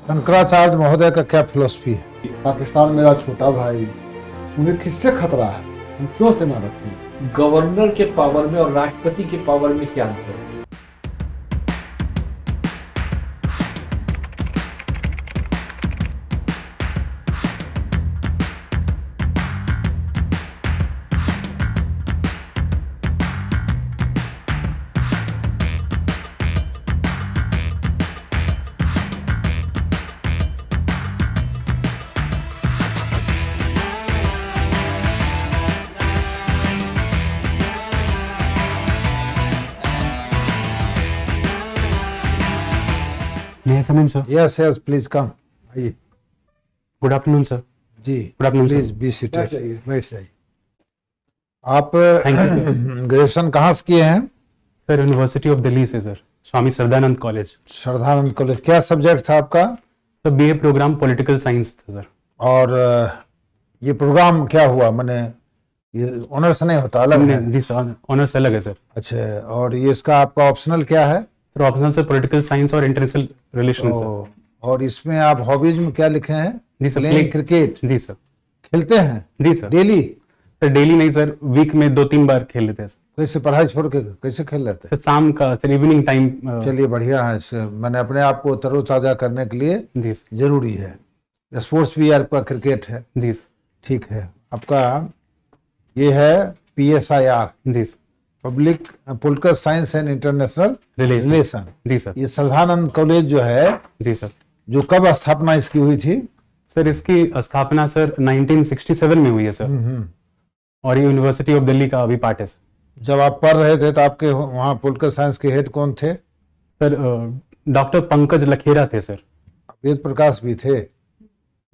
शंकराचार्य महोदय का क्या फिलॉसफी है? पाकिस्तान मेरा छोटा भाई, उन्हें किससे खतरा है? हम क्यों सेना रखें? गवर्नर के पावर में और राष्ट्रपति के पावर में क्या अंतर है? May I come in, sir? Yes yes please come आइए Good afternoon, sir. जी Good afternoon, please sir. Be seated चाहिए? बैठ जाइए। आप Thank you. ग्रेजुएशन कहाँ से किए हैं? Sir, University of Delhi से, sir. Swami Shraddhanand college. Shraddhanand college. क्या सब्जेक्ट था आपका? Sir, BA programme political science था, सर। और ये प्रोग्राम क्या हुआ? मैंने ये ऑनर्स नहीं होता, अलग है? जी सर, ऑनर्स अलग है, सर। अच्छा, और ये इसका आपका ऑप्शनल क्या है? Sir, optional sir political science और इंटरनेशनल रिलेशन। और इसमें आप हॉबीज में क्या लिखे हैं? जी सर, प्लेइंग क्रिकेट। जी सर। खेलते हैं जी सर। डेली? सर डेली नहीं सर, वीक में 2-3 बार खेल लेते हैं, सर। कैसे पढ़ाई छोड़ के कैसे खेल लेते हैं? सर शाम का, सर इवनिंग टाइम। चलिए बढ़िया है। मैंने अपने आप को तरोताजा करने के लिए जी सर। जरूरी है। स्पोर्ट्स भी आपका क्रिकेट है, जी सर। ठीक है। आपका ये है PSIR, जी sir. Public political science and international relation. Relation. जी सर। ये श्रद्धानंद कॉलेज जो है, जी सर। जो कब स्थापना इसकी हुई थी? सर इसकी स्थापना सर 1967 में हुई है, सर। और ये यूनिवर्सिटी ऑफ दिल्ली का अभी पार्ट है, सर। जब आप पढ़ रहे थे तो आपके वहाँ पॉलिटिकल साइंस के हेड कौन थे? सर डॉक्टर पंकज लखेरा थे, सर। वेद प्रकाश भी थे?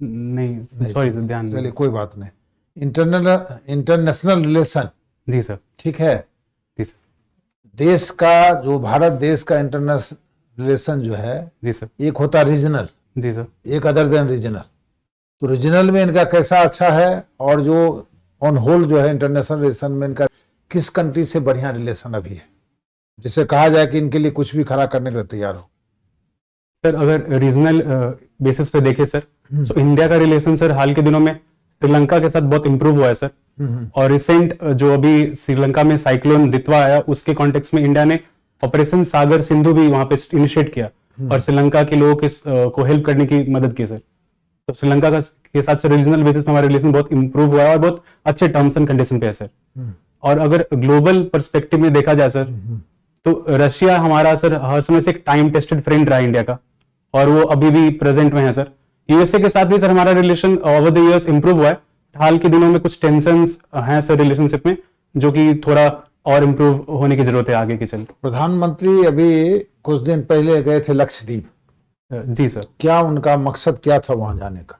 नहीं सॉरी सर, ध्यान चलिए नहीं। कोई बात नहीं। इंटरनेशनल रिलेशन, जी सर। ठीक है। जी सर। देश का जो भारत देश का इंटरनेशनल रिलेशन जो है, जी सर। एक होता रीजनल, जी सर। एक अदर देन रीजनल। तो रीजनल में इनका कैसा अच्छा है, और जो ऑन होल जो है इंटरनेशनल रिलेशन में इनका किस कंट्री से बढ़िया रिलेशन अभी है, जिसे कहा जाए कि इनके लिए कुछ भी खड़ा करने के लिए तैयार हो? सर अगर रीजनल बेसिस पे देखें सर, तो इंडिया का रिलेशन सर हाल के दिनों में श्रीलंका के साथ बहुत इंप्रूव हुआ है, सर। और रिसेंट जो अभी श्रीलंका में साइक्लोन दित्वा आया, उसके कॉन्टेक्स्ट में इंडिया ने ऑपरेशन सागर सिंधु भी वहां पे इनिशिएट किया और श्रीलंका के लोगों को हेल्प करने की मदद की, सर। तो श्रीलंका के साथ सर रीजनल बेसिस पे हमारा रिलेशन बहुत इंप्रूव हुआ है और बहुत अच्छे टर्म्स एंड कंडीशन पे है, सर। और अगर ग्लोबल पर्सपेक्टिव में देखा जाए सर, तो रशिया हमारा सर हर समय से एक टाइम टेस्टेड फ्रेंड रहा है इंडिया का, और वो अभी भी प्रेजेंट में है, सर। यूएसए के साथ भी सर हमारा relation over the years improve हुआ है। हाल के दिनों में कुछ टेंशंस हैं सर रिलेशनशिप में, जो कि थोड़ा और इंप्रूव होने की जरूरत है आगे के चलते। प्रधानमंत्री अभी कुछ दिन पहले गए थे लक्षद्वीप। जी सर। क्या उनका मकसद क्या था वहां जाने का?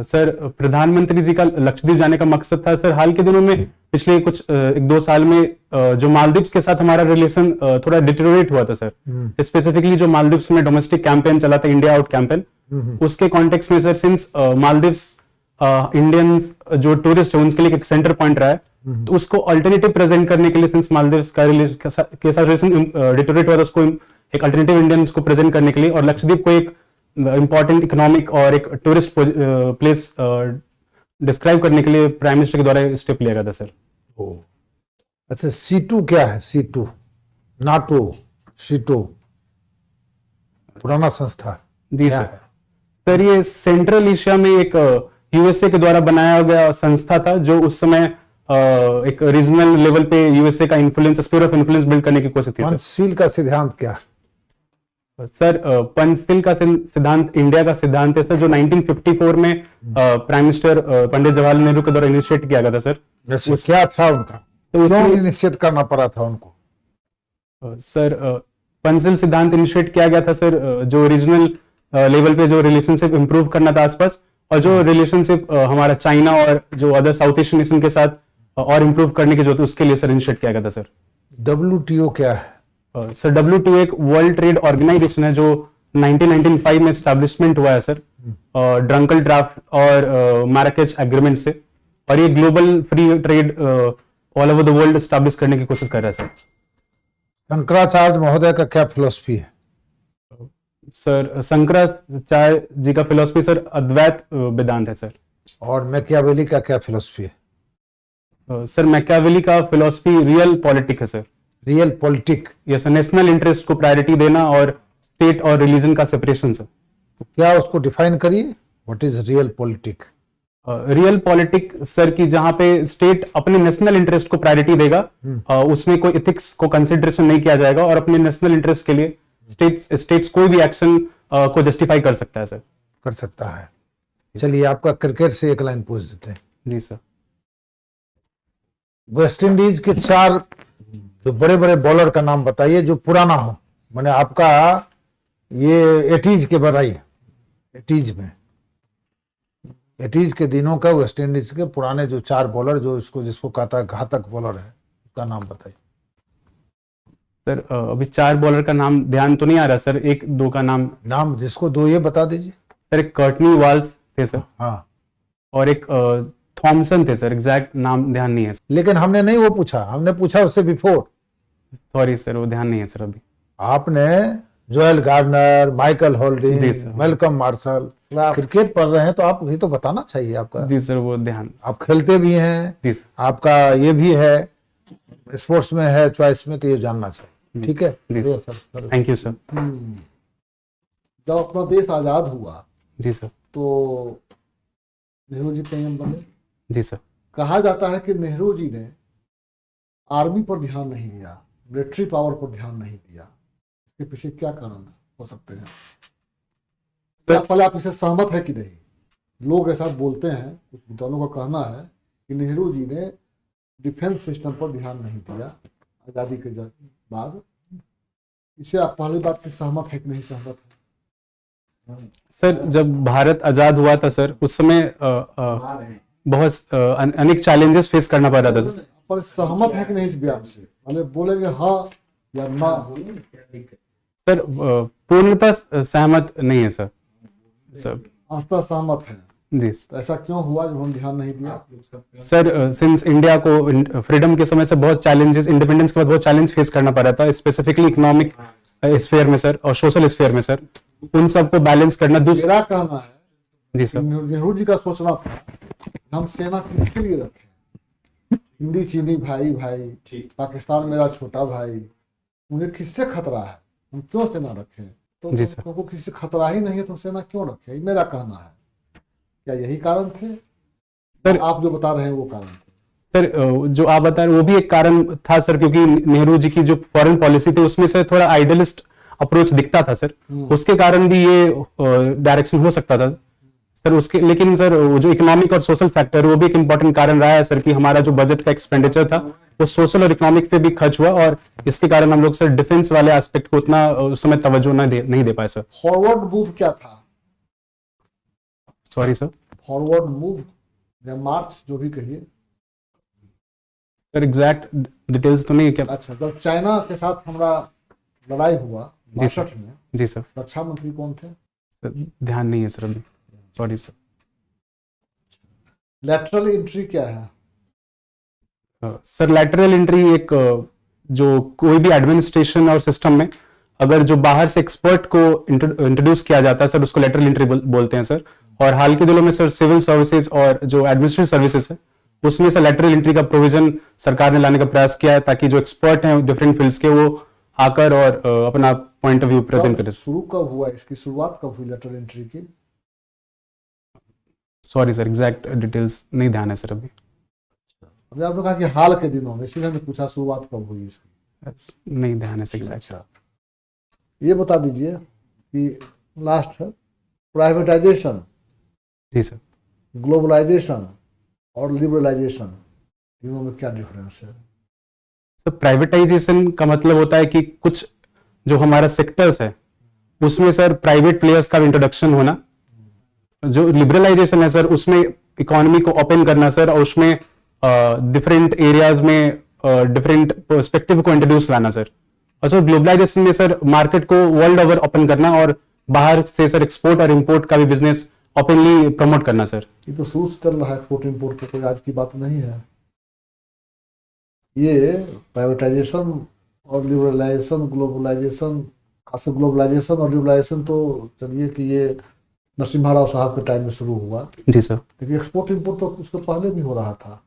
सर प्रधानमंत्री जी का लक्षद्वीप जाने का मकसद था सर, हाल के दिनों में पिछले कुछ 1-2 साल में जो मालदीव्स के साथ हमारा रिलेशन थोड़ा डिटेरियोरेट हुआ था, सर। स्पेसिफिकली जो मालदीव्स में डोमेस्टिक कैंपेन चला था, इंडिया आउट कैंपेन, उसके कॉन्टेक्स्ट में सर, सिंस मालदीव्स इंडियंस जो टूरिस्ट है उनके लिए एक सेंटर पॉइंट रहा है, तो उसको अल्टरनेटिव प्रेजेंट करने के लिए, सिंस मालदीव्स का रिलेशन डिटेरियोरेट हुआ था, उसको एक अल्टरनेटिव इंडियंस को प्रेजेंट करने के लिए और लक्षद्वीप को एक इंपॉर्टेंट इकोनॉमिक और एक टूरिस्ट प्लेस डिस्क्राइब करने के लिए प्राइम मिनिस्टर के द्वारा स्टेप लिया गया था, सर। अच्छा, C2 क्या है? C2 नाटो, C2 पुराना संस्था जी क्या सर। है? सर ये सेंट्रल एशिया में एक यूएसए के द्वारा बनाया गया संस्था था, जो उस समय एक रीजनल लेवल पे यूएसए का influence, sphere of influence build करने की कोशिश थी, सर। पंचशील का सिद्धांत क्या है? सर पंचशील का सिद्धांत इंडिया का सिद्धांत है, सर, जो 1954 में प्राइम मिनिस्टर पंडित जवाहरलाल नेहरू के द्वारा इनिशिएट किया गया था, सर। जैसे क्या था उनका, तो क्यों इनिशिएट करना पड़ा था उनको? सर पंचशील सिद्धांत इनिशिएट किया गया था, सर, जो रीजनल लेवल पे जो रिलेशनशिप इंप्रूव करना था आसपास, और जो रिलेशनशिप हमारा चाइना और जो अदर साउथ एशियन नेशन के साथ और इंप्रूव करने की जरूरत, उसके लिए सर इनिशिएट किया गया था, सर। WTO क्या है? सर WTO एक वर्ल्ड ट्रेड ऑर्गेनाइजेशन है, जो 1995 में एस्टैब्लिशमेंट हुआ है, सर, ड्रंकल ड्राफ्ट और मैराकेच एग्रीमेंट से, और ये global free trade all over the world establish करने की कोशिश कर रहा है, सर। शंकराचार्य महोदय का क्या फिलॉसफी है? सर शंकराचार्य जी का फिलोसफी सर अद्वैत वेदांत है सर। और मैकियावेली का क्या फिलोसफी है? सर मैकियावेली का फिलोसफी रियल पॉलिटिक है sir. Real politic. Yes sir, national interest को प्रायोरिटी देना और स्टेट और रिलीजन का सेपरेशन सर। तो क्या उसको डिफाइन करिए, what is real politic? Real politic sir की जहां पे स्टेट अपने नेशनल इंटरेस्ट को प्रायोरिटी देगा, उसमें कोई इथिक्स को कंसिडरेशन नहीं किया जाएगा और अपने नेशनल इंटरेस्ट के लिए स्टेट्स कोई भी एक्शन को जस्टिफाई कर सकता है सर। कर सकता है। चलिए आपका क्रिकेट से एक लाइन पूछ देते हैं। जी सर। वेस्ट इंडीज के 4 जो बड़े बड़े बॉलर का नाम बताइए जो पुराना हो, माने आपका ये 80s के बराई, 80s में 80s के दिनों का वेस्ट इंडीज के पुराने जो 4 बॉलर जो जिसको कहता है घातक बॉलर है, उसका नाम बताइए। सर अभी 4 बॉलर का नाम ध्यान तो नहीं आ रहा सर, 1-2 का नाम जिसको 2 ये बता दीजिए। सर एक कर्टनी वाल्स थे सर। हाँ, और एक थॉमसन थे सर, एग्जैक्ट नाम ध्यान नहीं है सर। लेकिन हमने नहीं वो पूछा, हमने पूछा उससे बिफोर। सॉरी सर, वो ध्यान नहीं है सर अभी। आपने Joel Garner, Michael ji Holding, sir. Malcolm Marshall, cricket पढ़ रहे हैं तो आप ये तो बताना चाहिए आपका। जी सर, वो ध्यान। आप खेलते भी हैं, जी सर। आपका ये भी है, स्पोर्ट्स में है, चॉइस में, तो ये जानना चाहिए। ठीक है जी जी sir. Sir. Thank you sir. जब अपना देश आजाद हुआ जी सर। तो नेहरू जी पीएम बने। जी सर। कहा जाता है कि नेहरू जी ने आर्मी पर ध्यान नहीं दिया, मिलिट्री पावर पर ध्यान नहीं दिया। इसके पीछे क्या कारण हो सकते हैं? क्या पहले आप इसे सहमत है कि नहीं? लोग ऐसा बोलते हैं, कुछ विद्वानों का कहना है कि नेहरू जी ने डिफेंस सिस्टम पर ध्यान नहीं दिया आज़ादी के बाद। इससे आप पहली बात की सहमत है कि नहीं सहमत है? सर जब भारत आजाद हुआ था सर, उस समय बहुत अनेक चैलेंजेस फेस करना पड़ रहा था सर। पर सहमत है कि नहीं इस बयान से? पहले बोलेंगे हाँ या ना। सर पूर्णतः सहमत नहीं है सर। सर आस्था सहमत है। जी तो ऐसा क्यों हुआ जब हम ध्यान नहीं दिया? सर सिंस इंडिया को फ्रीडम के समय से बहुत चैलेंजेस, इंडिपेंडेंस के बाद बहुत चैलेंज फेस करना पड़ रहा था, स्पेसिफिकली इकोनॉमिक स्फीयर में सर और सोशल स्फीयर में सर। उन सबको बैलेंस करना मेरा कहना है जी सर। नेहरू जी का सोचना था हम सेना किसके लिए रखें? हिंदी चीनी भाई भाई, पाकिस्तान मेरा छोटा भाई, मुझे किससे खतरा है, हम क्यों सेना रखें? तो जी सर। तुमको किसी खतरा ही नहीं है तो सेना क्यों रखें? ये मेरा कहना है। क्या यही कारण थे सर? आप जो बता रहे हैं वो कारण थे? सर जो आप बता रहे हैं वो भी एक कारण था सर, क्योंकि नेहरू जी की जो फॉरेन पॉलिसी थी उसमें से थोड़ा आइडियलिस्ट अप्रोच दिखता था सर, उसके कारण भी ये डायरेक्शन हो सकता था सर उसके। लेकिन सर जो इकोनॉमिक और सोशल फैक्टर वो भी एक इंपॉर्टेंट कारण रहा है सर कि हमारा जो बजट का एक्सपेंडिचर था वो सोशल और इकोनॉमिक पे भी खर्च हुआ और इसके कारण हम लोग सर डिफेंस वाले एस्पेक्ट को उतना उस समय तवज्जो नहीं दे पाए सर। फॉरवर्ड मूव क्या था? Sorry sir. फॉरवर्ड मूव या मार्च जो भी कहिए सर, एग्जैक्ट डिटेल्स तो नहीं क्या? अच्छा, जब चाइना के साथ हमारा लड़ाई हुआ 62 में, जी सर। रक्षा मंत्री कौन थे? सर ध्यान नहीं है सर अभी, सॉरी सर। लैटरल एंट्री क्या है? सर लैटरल एंट्री एक जो कोई भी एडमिनिस्ट्रेशन और सिस्टम में अगर जो बाहर से एक्सपर्ट को इंट्रोड्यूस किया जाता है सर उसको लैटरल एंट्री बोलते हैं सर। और हाल के दिनों में सर सिविल सर्विसेज और जो एडमिनिस्ट्रेटिव सर्विसेज है उसमें से लैटरल एंट्री का प्रोविजन सरकार ने लाने का प्रयास किया है ताकि जो एक्सपर्ट हैं डिफरेंट फील्ड्स के वो आकर और अपना पॉइंट ऑफ व्यू प्रेजेंट करें। शुरू कब हुआ इसकी शुरुआत कब हुई लैटरल एंट्री की? सॉरी सर, एग्जैक्ट डिटेल्स नहीं ध्यान है सर अभी। अभी आपने कहा कि हाल के दिनों में, इसलिए हमने पूछा शुरुआत कब हुई इसकी। नहीं ध्यान है सर एग्जैक्ट। अच्छा, ये बता दीजिए कि लास्ट है प्राइवेटाइजेशन, जी सर। ग्लोबलाइजेशन और लिबरलाइजेशन, तीनों में क्या डिफरेंस है? सर प्राइवेटाइजेशन का मतलब होता है कि कुछ जो हमारा सेक्टर्स है उसमें सर प्राइवेट प्लेयर्स का इंट्रोडक्शन होना। जो लिबरलाइजेशन है सर उसमें इकोनॉमी को ओपन करना सर और उसमें डिफरेंट एरियाज में डिफरेंट पर्सपेक्टिव को इंट्रोड्यूस लाना सर। और सर ग्लोबलाइजेशन में सर मार्केट को वर्ल्ड ओवर ओपन करना और बाहर से सर एक्सपोर्ट और इंपोर्ट का भी बिजनेस ओपनली प्रमोट करना सर। ये तो शुरू से चल रहा है एक्सपोर्ट इंपोर्ट, कोई आज की बात नहीं है। ये प्राइवेटाइजेशन और लिबरलाइजेशन ग्लोबलाइजेशन खासकर ग्लोबलाइजेशन और ग्लोबलाइजेशन तो चलिए कि ये नरसिम्हा राव साहब के टाइम में शुरू हुआ, जी सर। लेकिन एक्सपोर्ट इंपोर्ट तो उसके पहले भी हो रहा था।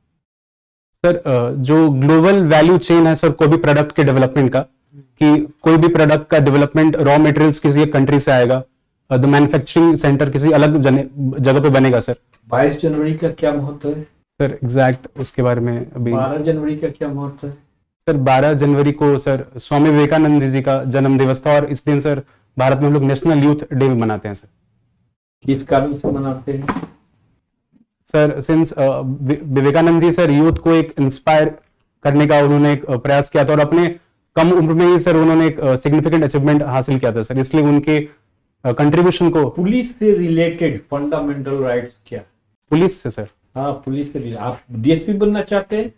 सर जो ग्लोबल वैल्यू चेन है सर कोई भी प्रोडक्ट के डेवलपमेंट का, कि कोई भी प्रोडक्ट का डेवलपमेंट रॉ मटेरियल्स किसी एक कंट्री से आएगा, द मैन्युफैक्चरिंग सेंटर किसी अलग जगह पे बनेगा सर। 22 जनवरी का क्या महत्व है? सर एग्जैक्ट उसके बारे में अभी 12 जनवरी का क्या महत्व है? सर 12 जनवरी को सर स्वामी विवेकानंद जी का जन्म दिवस था, और इस दिन सर भारत में हम लोग नेशनल यूथ डे मनाते हैं सर। किस कारण से मनाते हैं? Sir since Vivekananda ji sir youth को एक इंस्पायर करने का उन्होंने एक प्रयास किया था, और अपने कम उम्र में ही सर उन्होंने एक सिग्निफिकेंट अचीवमेंट हासिल किया था सर, इसलिए उनके कंट्रीब्यूशन को। पुलिस से रिलेटेड फंडामेंटल राइट्स क्या? पुलिस से सर? हाँ, पुलिस से रिलेटेड। आप डीएसपी बनना चाहते हैं?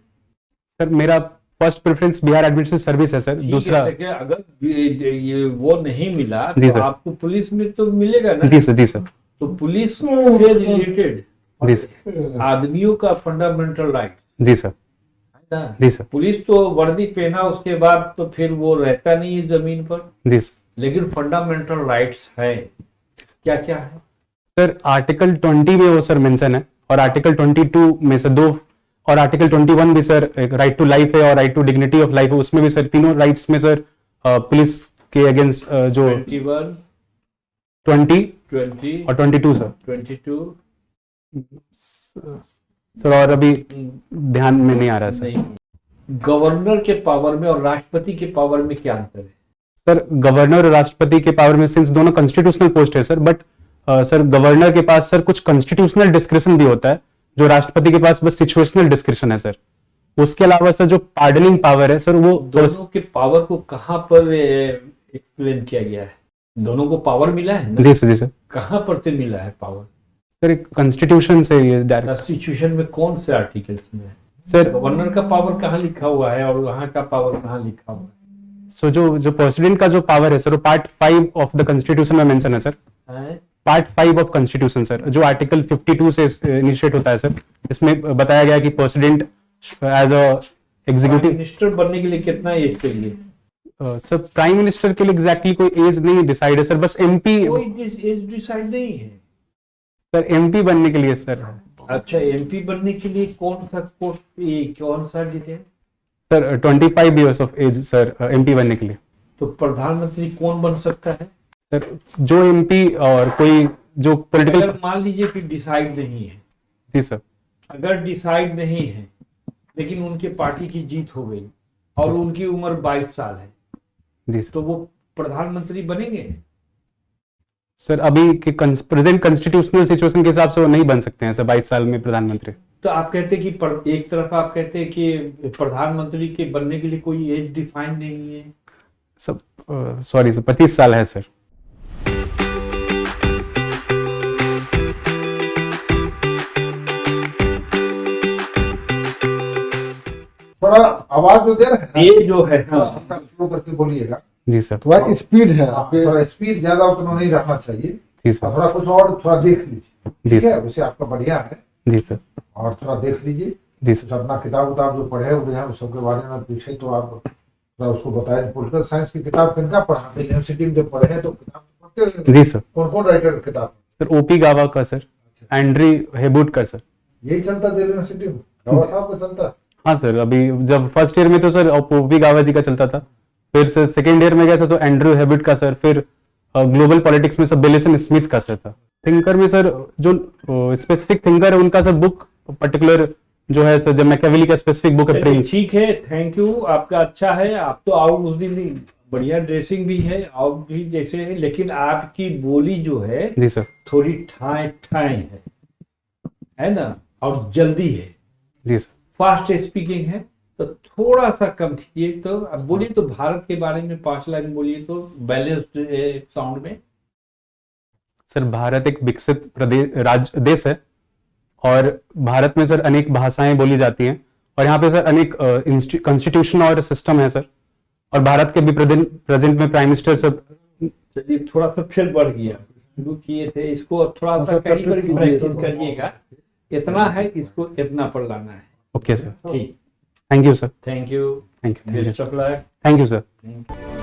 सर मेरा first preference Bihar administrative service है सर। दूसरा अगर ये वो नहीं मिला जी तो सर। आपको पुलिस में तो मिलेगा ना? जी सर। जी सर। तो पुलिस से रिलेटेड जी सर। आदमियों का फंडामेंटल राइट जी सर। है ना? जी सर। पुलिस तो वर्दी पहना उसके बाद तो फिर वो रहता नहीं है जमीन पर, जी सर। लेकिन फंडामेंटल राइट्स है। क्या क्या है सर? आर्टिकल 20 में वो सर मेंशन है, और आर्टिकल 22 में से 2, और आर्टिकल 21 भी सर एक राइट टू लाइफ है और right to dignity of life है, उसमें भी सर तीनों राइट्स में सर पुलिस के अगेंस्ट जो 21, 20 20 और 22 सर। 22 सर और अभी ध्यान में नहीं आ रहा है सर। नहीं। गवर्नर के पावर में और राष्ट्रपति के पावर में क्या अंतर है? सर गवर्नर और राष्ट्रपति के पावर में सिंस दोनों कॉन्स्टिट्यूशनल पोस्ट है सर, बट सर गवर्नर के पास सर कुछ कॉन्स्टिट्यूशनल डिस्क्रिप्शन भी होता है, जो राष्ट्रपति के पास बस सिचुएशनल डिस्क्रिप्शन है सर। उसके अलावा सर जो पार्डनिंग पावर है सर, वो दोनों के पावर को कहाँ पर एक्सप्लेन किया गया है? दोनों को पावर मिला है ना? जी सर। जी सर। कहाँ पर से मिला है पावर? सर एक कॉन्स्टिट्यूशन से ये डायरेक्ट। कॉन्स्टिट्यूशन में कौन से आर्टिकल्स में है? सर गवर्नर का पावर कहाँ लिखा हुआ है और वहाँ का पावर कहाँ लिखा हुआ है? सो जो प्रेसिडेंट का जो पावर है सर, वो पार्ट 5 ऑफ द कॉन्स्टिट्यूशन में मेंशन है सर। हैं? पार्ट 5 ऑफ कॉन्स्टिट्यूशन सर, जो आर्टिकल 52 से इनिशिएट होता है सर। इसमें बताया गया कि president as a executive minister बनने के लिए कितना एज चाहिए? सर प्राइम मिनिस्टर के लिए एग्जैक्टली कोई एज नहीं डिसाइड है सर, बस एमपी कोई एज डिसाइड नहीं है। सर एमपी बनने के लिए सर। अच्छा, एमपी बनने के लिए कौन सा detail? Sir 25 years of age sir MP बनने के लिए। तो प्रधानमंत्री कौन बन सकता है? सर जो एमपी और कोई जो पॉलिटिकल। अगर मान लीजिए कि डिसाइड नहीं है, जी सर। अगर डिसाइड नहीं है लेकिन उनके पार्टी की जीत हो गई और उनकी उम्र 22 साल है, जी सर। तो वो प्रधानमंत्री बनेंगे? सर अभी के प्रेजेंट कॉन्स्टिट्यूशनल सिचुएशन के हिसाब से वो नहीं बन सकते हैं सर 22 साल में प्रधानमंत्री। तो आप कहते हैं कि एक तरफ आप कहते हैं कि प्रधानमंत्री के बनने के लिए कोई एज डिफाइन नहीं है। सब सॉरी सर 25 साल है सर। थोड़ा आवाज जो दे रहे हैं ना, ये जो है हाँ, आपका स्लो करके बोलिएगा। जी सर। थोड़ा स्पीड है आपके। थोड़ा स्पीड ज्यादा उतना नहीं रखना चाहिए। जी सर। थोड़ा कुछ और थोड़ा देख लीजिए। जी ठीक है, सर। वैसे आपका बढ़िया है, जी सर। और थोड़ा देख लीजिए। जी कुछ अपना किताब उताब जो पढ़े हुए हैं उस सबके बारे में पूछे तो आप थोड़ा उसको बताएं। पॉलिटिकल साइंस की किताब किनका पढ़ा? यूनिवर्सिटी में जब पढ़े हैं तो किताब पढ़ते सर। हुए जी सर। कौन कौन राइटर की किताब? सर ओपी गावा का सर, एंड्री हेबुटकर सर। यही चलता दिल्ली यूनिवर्सिटी में गावा साहब का चलता? हाँ सर, अभी जब फर्स्ट ईयर में तो सर ओपी गावा जी का चलता था, फिर सर सेकेंड ईयर में गया सर तो एंड्रू हेबिट का सर, फिर ग्लोबल पॉलिटिक्स में सर बिलिसन स्मिथ का सर था। थिंकर में सर जो स्पेसिफिक थिंकर है उनका सर बुक पर्टिकुलर जो है सर, जब मैकियावेली का स्पेसिफिक बुक है प्रिंस। ठीक है, थैंक यू, आपका अच्छा है। आप तो आओ उस दिन बढ़िया ड्रेसिंग भी है और भी जैसे है, लेकिन आपकी बोली जो है जी सर। थोड़ी ठाए ठाए है ना, और जल्दी है, जी सर। फास्ट स्पीकिंग है, तो थोड़ा सा कम कीजिए। तो अब बोलिए तो भारत के बारे में 5 लाइन बोलिए तो बैलेंस्ड साउंड में। सर भारत एक विकसित देश है, और भारत में सर अनेक भाषाएं बोली जाती हैं, और यहाँ पे सर अनेक कॉन्स्टिट्यूशन और सिस्टम है सर, और भारत के भी प्रेजेंट में प्राइम मिनिस्टर सब। चलिए थोड़ा सा फिर बढ़ गया, शुरू किए थे इसको, थोड़ा सा कहीं पर भी प्रैक्टिस करिएगा। इतना है, इसको इतना पर लाना है। ओके सर, ठीक, thank you sir. Thank you, thank you. Best of luck. Thank you sir. Thank you.